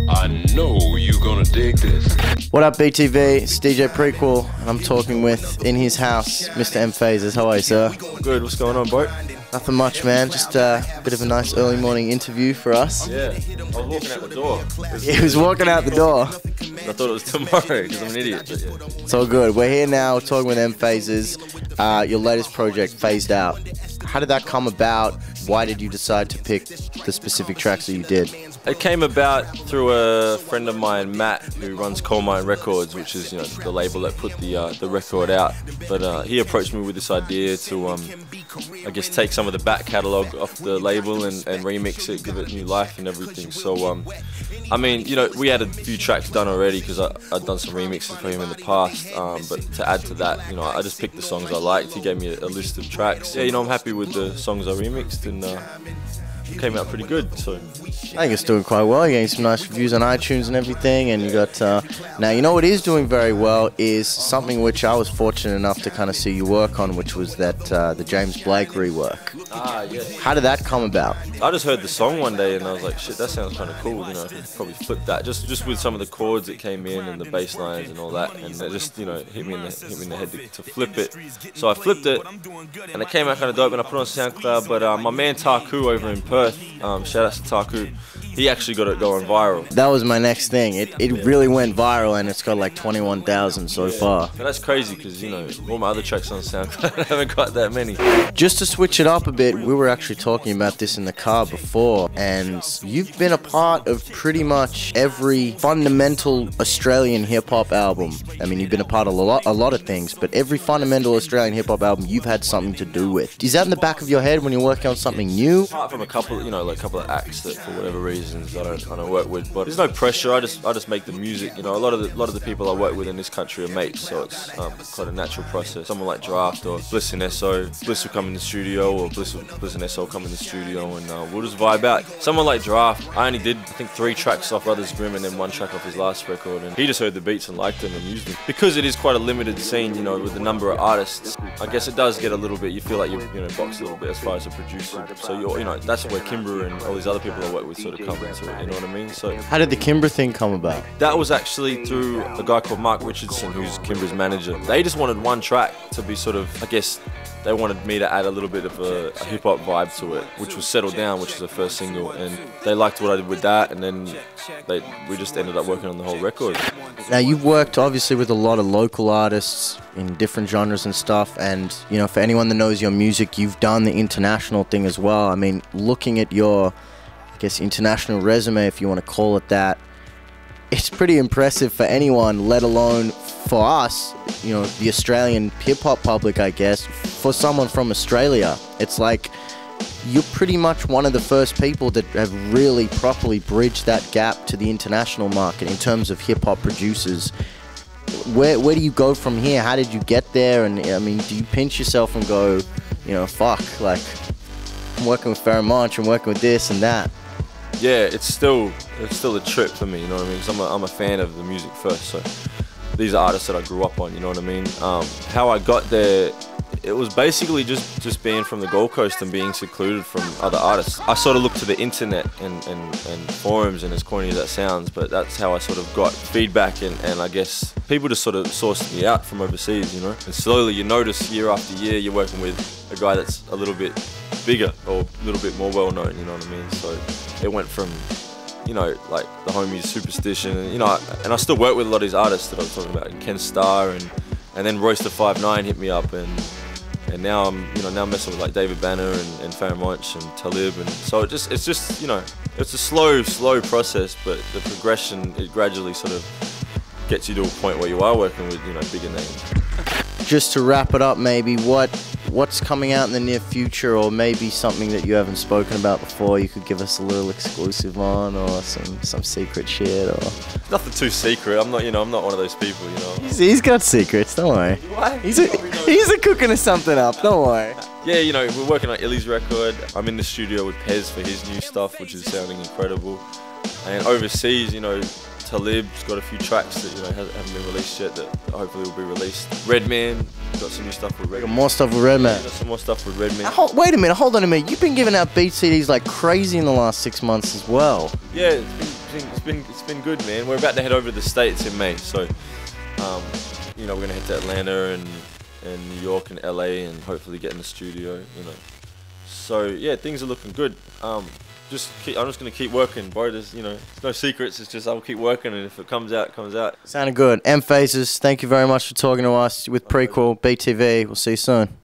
I know you gonna dig this. What up, BTV? It's DJ Prequel, and I'm talking with, in his house, Mr. M Phazes. How are you, sir? Good, what's going on, bro? Nothing much, man. Just a bit of a nice early morning interview for us. Yeah, I was walking out the door. He was walking out the door. I thought it was tomorrow, because I'm an idiot. But yeah. It's all good. We're here now talking with M Phazes, your latest project, Phased Out. How did that come about? Why did you decide to pick the specific tracks that you did? It came about through a friend of mine, Matt, who runs Coal Mine Records, which is, you know, the label that put the record out. But he approached me with this idea to, I guess, take some of the back catalogue off the label and remix it, give it new life and everything. So, I mean, you know, we had a few tracks done already because I'd done some remixes for him in the past. But to add to that, you know, I just picked the songs I liked. He gave me a list of tracks. Yeah, you know, I'm happy with the songs I remixed, and it came out pretty good. So I think it's doing quite well. You're getting some nice reviews on iTunes and everything, and you got now, you know what is doing very well is something which I was fortunate enough to kind of see you work on, which was that the James Blake rework. Ah, yes. How did that come about? I just heard the song one day and I was like, shit, that sounds kind of cool. You know, I could probably flip that just with some of the chords that came in and the bass lines and all that, and it just, you know, hit me in the head to flip it. So I flipped it, and it came out kind of dope, and I put it on SoundCloud. But my man Taku over in Perth, shout out to Taku, he actually got it going viral. That was my next thing. It really went viral, and it's got like 21,000 so far. But that's crazy because, you know, all my other tracks on SoundCloud haven't got that many. Just to switch it up a bit, we were actually talking about this in the car before, and you've been a part of pretty much every fundamental Australian hip-hop album. I mean, you've been a part of a lot of things, but every fundamental Australian hip-hop album you've had something to do with. Is that in the back of your head when you're working on something new? Apart from a couple, you know, like a couple of acts that for whatever reasons I don't work with, but there's no pressure. I just make the music. You know, a lot of the people I work with in this country are mates, so it's quite a natural process. Someone like Draft or Bliss and SO, Bliss will come in the studio, or Bliss and SO come in the studio, and we'll just vibe out. Someone like Draft, I only did, I think, 3 tracks off Brothers Grimm and then 1 track off his last record, and he just heard the beats and liked them and used them. Because it is quite a limited scene, you know, with the number of artists, I guess it does get a little bit, you feel like you're, you know, boxed a little bit as far as a producer. So you're, you know, that's where Kimber and all these other people I work with sort of come into it, you know what I mean? So how did the Kimber thing come about? That was actually through a guy called Mark Richardson, who's Kimber's manager. They just wanted 1 track to be sort of, I guess, they wanted me to add a little bit of a hip-hop vibe to it, which was Settle Down, which is the first single, and they liked what I did with that, and then we just ended up working on the whole record. Now, you've worked obviously with a lot of local artists in different genres and stuff, and, you know, for anyone that knows your music, you've done the international thing as well. I mean, looking at your, I guess, international resume, if you want to call it that, it's pretty impressive for anyone, let alone for us, you know, the Australian hip-hop public, I guess. For someone from Australia, it's like you're pretty much one of the first people that have really properly bridged that gap to the international market in terms of hip-hop producers. Where do you go from here? How did you get there? And, I mean, do you pinch yourself and go, you know, fuck, like, I'm working with Pharomonch, I'm working with this and that? Yeah, it's still a trip for me, you know what I mean? 'Cause I'm a fan of the music first, so these are artists that I grew up on, you know what I mean? How I got there, it was basically just being from the Gold Coast and being secluded from other artists. I sort of looked to the internet and forums, and as corny as that sounds, but that's how I sort of got feedback, and I guess people just sort of sourced me out from overseas, you know? And slowly you notice year after year you're working with a guy that's a little bit bigger or a little bit more well known, you know what I mean? So it went from, you know, like the homies Superstition, and, you know, and I still work with a lot of these artists that I was talking about, and Ken Starr, and then Royster 59 hit me up, and now I'm, you know, now messing with like David Banner and Pharomonch and Talib, and so it's just, you know, it's a slow process, but the progression, it gradually sort of gets you to a point where you are working with, you know, bigger names. Just to wrap it up, maybe what's coming out in the near future, or maybe something that you haven't spoken about before you could give us a little exclusive on, or some secret shit, or nothing too secret. I'm not, you know, I'm not one of those people, you know. He's got secrets, don't worry. What? He's a cooking of something up, don't worry. Yeah, you know, we're working on Illy's record. I'm in the studio with Pez for his new stuff, which is sounding incredible. And overseas, you know, Talib's got a few tracks that haven't been released yet that hopefully will be released. Redman, got some new stuff with Redman. Got more stuff with Redman. Got some more stuff with Redman. Wait a minute, hold on a minute. You've been giving out beat CDs like crazy in the last 6 months as well. Yeah, it's been good, man. We're about to head over to the States in May, so we're gonna head to Atlanta and New York and LA and hopefully get in the studio, So yeah, things are looking good. I'm just gonna keep working, bro. There's no secrets. It's just I'll keep working, and if it comes out, it comes out. Sounded good. M Phazes, thank you very much for talking to us with Prequel BTV. We'll see you soon.